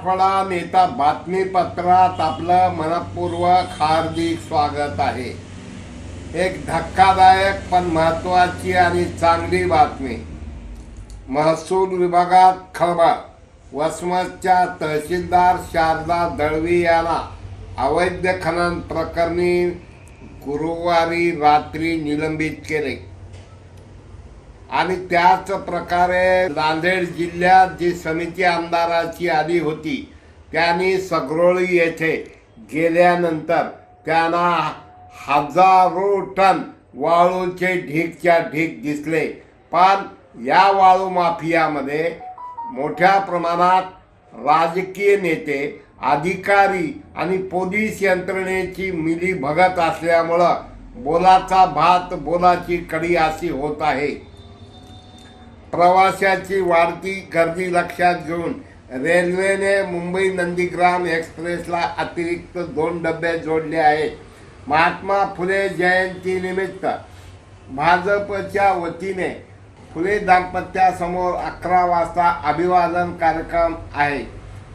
मराठवाडा नेता बातमीपत्रात आपलं मनपूर्वक हार्दिक स्वागत आहे। एक धक्कादायक पण महत्त्वाची आणि चांगली बातमी। महसूल विभागात खळबळ। वसमतच्या तहसीलदार शारदा दळवी यांना अवैध खनन प्रकरणी गुरुवारी रात्री निलंबित केले आणि त्याच प्रकारे नांदेड जिल्ह्यात जी समिती आमदाराची आली होती त्यांनी सगरोळी येथे गेल्यानंतर त्यांना हजारो टन वाळूचे ढीगच्या ढीग दिसले। पण या वाळू माफियामध्ये मोठ्या प्रमाणात राजकीय नेते, अधिकारी आणि पोलीस यंत्रणेची मिलीभगत असल्यामुळं बोलाचा भात बोलाची कडी अशी होत आहे। प्रवाशांची वाढती गर्दी लक्षात घेऊन रेल्वेने मुंबई नंदीग्राम एक्सप्रेसला अतिरिक्त 2 डबे जोडले आहेत। महात्मा फुले जयंती निमित्त भाजपच्या वतीने फुले दाम्पत्यासमोर 11 वाजता अभिवादन कार्यक्रम आहे।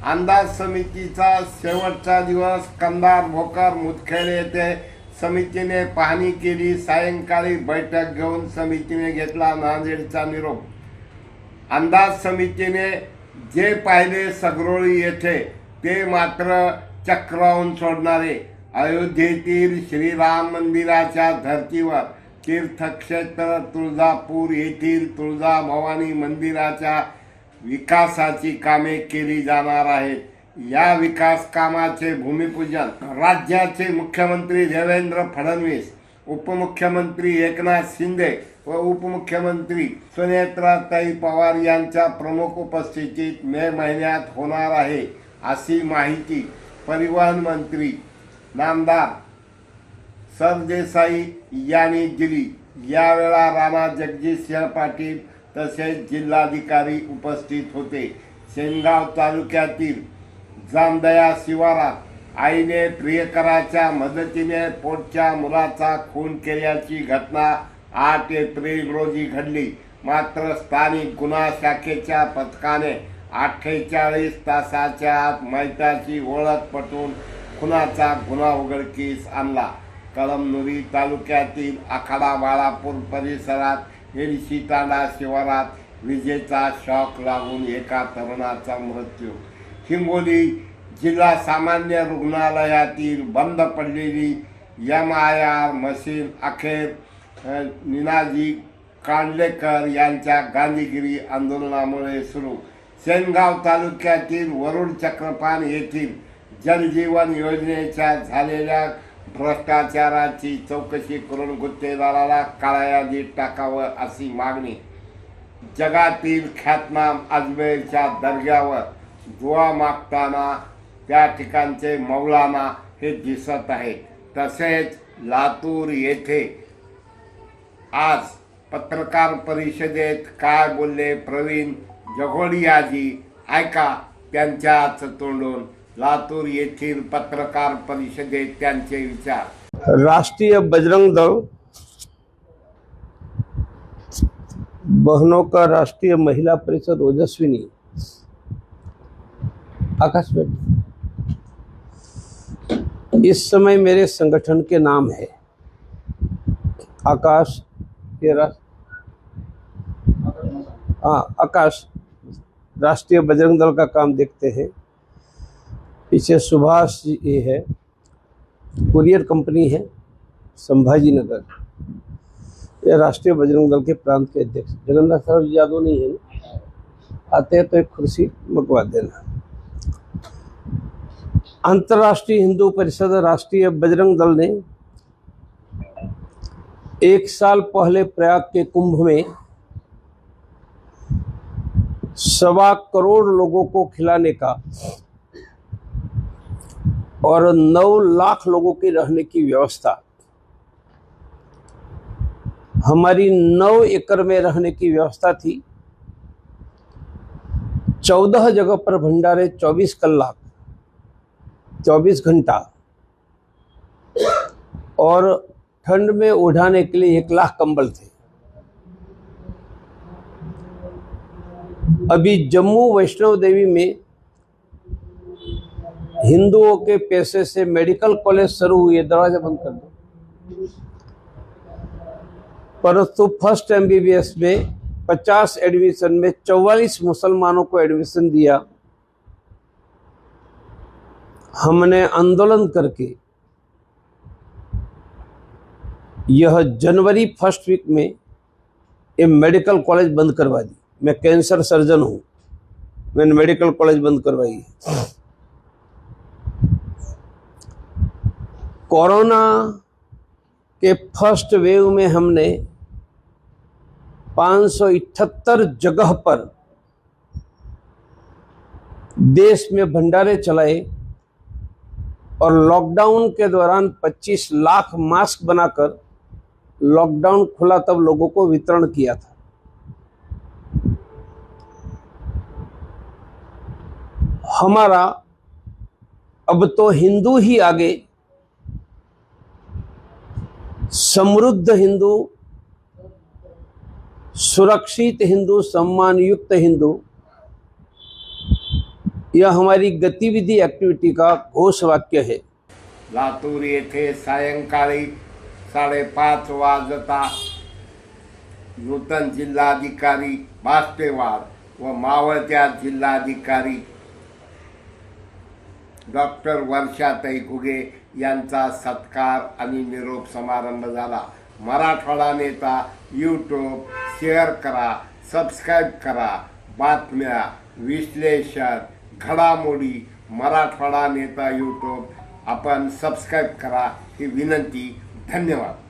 अंदाज समितीचा शेवटचा दिवस कंधार, भोकर, मुदखेड येथे समितीने पाहणी केली। सायंकाळी बैठक घेऊन समितीने घेतला नांदेडचा निरोप। अंदाज समितीने जे पाहिले सगरोळी येथे ते मात्र चक्रावून सोडणारे। अयोध्येतील श्रीराम मंदिराच्या धर्तीवर तीर्थक्षेत्र तुळजापूर येथील तुळजाभवानी मंदिराच्या विकासाची कामे केली जाणार आहेत। या विकास कामाचे भूमिपूजन राज्याचे मुख्यमंत्री देवेंद्र फडणवीस, उपमुख्यमंत्री एकनाथ शिंदे व उपमुख्यमंत्री सुनेत्राताई पवार यांच्या प्रमुख उपस्थितीत मे महिन्यात होणार आहे, अशी माहिती परिवहन मंत्री नामदार सरदेसाई यांनी दिली। यावेळा राणा जगजितसिंह पाटील तसेच जिल्हाधिकारी उपस्थित होते। शेनगाव तालुक्यातील जामदया शिवारात आईने प्रियकराच्या मदतीने पोटच्या मुलाचा खून केल्याची घटना 8 एप्रिल रोजी घडली। मात्र स्थानिक गुन्हा शाखेच्या पथकाने 48 तासाच्या आत मयताची ओळख पटवून खुनाचा गुन्हा उघडकीस आणला। कळमनुरी तालुक्यातील आखाडा बाळापूर परिसरात एडशीतांडा शिवारात विजेचा शॉक लागून एका तरुणाचा मृत्यू। हिंगोली जिल्हा सामान्य रुग्णालयातील बंद पडलेली MIR मशीन अखेर निनाजी कांडलेकर यांच्या गांधीगिरी आंदोलनामुळे सुरू। शेनगाव तालुक्यातील वरुड चक्रपान येथील जलजीवन योजनेच्या झालेल्या भ्रष्टाचाराची चौकशी करून गुत्तेदाराला काळ्या यादीत टाकावं अशी मागणी। जगातील ख्यातनाम अजमेरच्या दर्ग्यावर दुआ मागताना त्या ठिकाणचे मौलाना हे दिसत आहेत। तसेच लातूर येथे आज पत्रकार परिषदेत काय बोलले प्रवीण जगोडियाजी, ऐका त्यांच्याच तोंडून लातूर येथील पत्रकार परिषदेत त्यांचे विचार। राष्ट्रीय बजरंग दल, बहनों का राष्ट्रीय महिला परिषद ओजस्विनी, आकाश में इस समय मेरे संगठन के नाम है आकाश आकाश राष्ट्रीय बजरंग दल का काम देखते हैं। पीछे सुभाष जी ये है, कुरियर कंपनी है संभाजी नगर। ये राष्ट्रीय बजरंग दल के प्रांत के अध्यक्ष जगन्नाथ साहब यादव नहीं है, आते हैं तो एक कुर्सी मंगवा देना। अंतर्राष्ट्रीय हिंदू परिषद राष्ट्रीय बजरंग दल ने 1 साल पहले प्रयाग के कुंभ में 1.25 करोड़ लोगों को खिलाने का और 9 लाख लोगों की रहने की व्यवस्था, हमारी 9 एकड़ में रहने की व्यवस्था थी। 14 जगह पर भंडारे 24 घंटा और ठंड में ओढ़ाने के लिए 1 लाख कंबल थे। अभी जम्मू वैष्णो देवी में हिंदुओं के पैसे से मेडिकल कॉलेज शुरू हुए, दरवाजा बंद कर दो। परंतु फर्स्ट MBBS में 50 एडमिशन में 44 मुसलमानों को एडमिशन दिया। हमने आंदोलन करके यह जनवरी फर्स्ट वीक में ये मेडिकल कॉलेज बंद करवा दी। मैं कैंसर सर्जन हूं, मैंने मेडिकल कॉलेज बंद करवाई है। कोरोना के फर्स्ट वेव में हमने 578 जगह पर देश में भंडारे चलाए और लॉकडाउन के दौरान 25 लाख मास्क बनाकर लॉकडाउन खुला तब लोगों को वितरण किया था। हमारा अब तो हिंदू ही आगे, समृद्ध हिंदू, सुरक्षित हिंदू, सम्मानयुक्त हिंदू, यह हमारी गतिविधि एक्टिविटी का घोषवाक्य है। लातूर येथे सायंकाळी 5:30 वाजता नूतन जिल्हाधिकारी बास्तेवार व मावळत्या जिल्हाधिकारी डॉक्टर वर्षाताई घुगे यांचा सत्कार आणि निरोप समारंभ झाला। मराठवाडा नेता यूट्यूब शेअर करा, सबस्क्राईब करा, बातम्या, विश्लेषण, घडामोडी मराठवाडा नेता यूट्यूब आपण सबस्क्राईब करा ही विनंती। धन्यवाद।